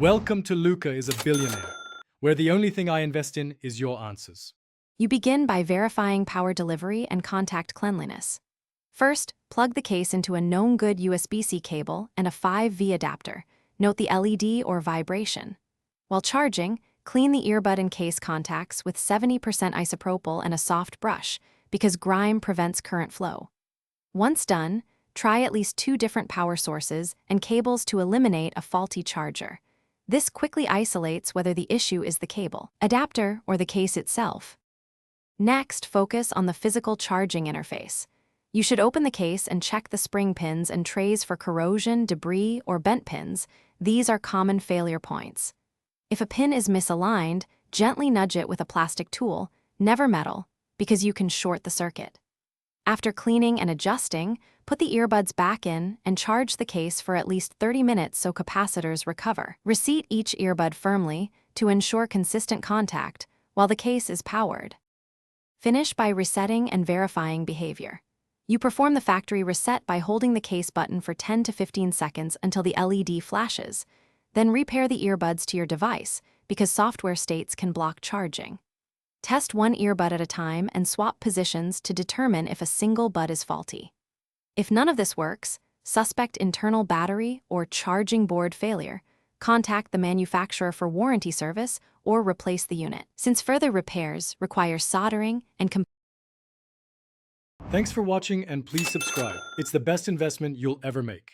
Welcome to Luca is a Billionaire, where the only thing I invest in is your answers. You begin by verifying power delivery and contact cleanliness. First, plug the case into a known good USB-C cable and a 5V adapter. Note the LED or vibration. While charging, clean the earbud and case contacts with 70% isopropyl and a soft brush, because grime prevents current flow. Once done, try at least 2 different power sources and cables to eliminate a faulty charger. This quickly isolates whether the issue is the cable, adapter, or the case itself. Next, focus on the physical charging interface. You should open the case and check the spring pins and trays for corrosion, debris, or bent pins. These are common failure points. If a pin is misaligned, gently nudge it with a plastic tool, never metal, because you can short the circuit. After cleaning and adjusting, put the earbuds back in and charge the case for at least 30 minutes so capacitors recover. Reseat each earbud firmly to ensure consistent contact while the case is powered. Finish by resetting and verifying behavior. You perform the factory reset by holding the case button for 10 to 15 seconds until the LED flashes. Then repair the earbuds to your device, because software states can block charging. Test one earbud at a time and swap positions to determine if a single bud is faulty. If none of this works, suspect internal battery or charging board failure, contact the manufacturer for warranty service or replace the unit, since further repairs require soldering and Thanks for watching and please subscribe. It's the best investment you'll ever make.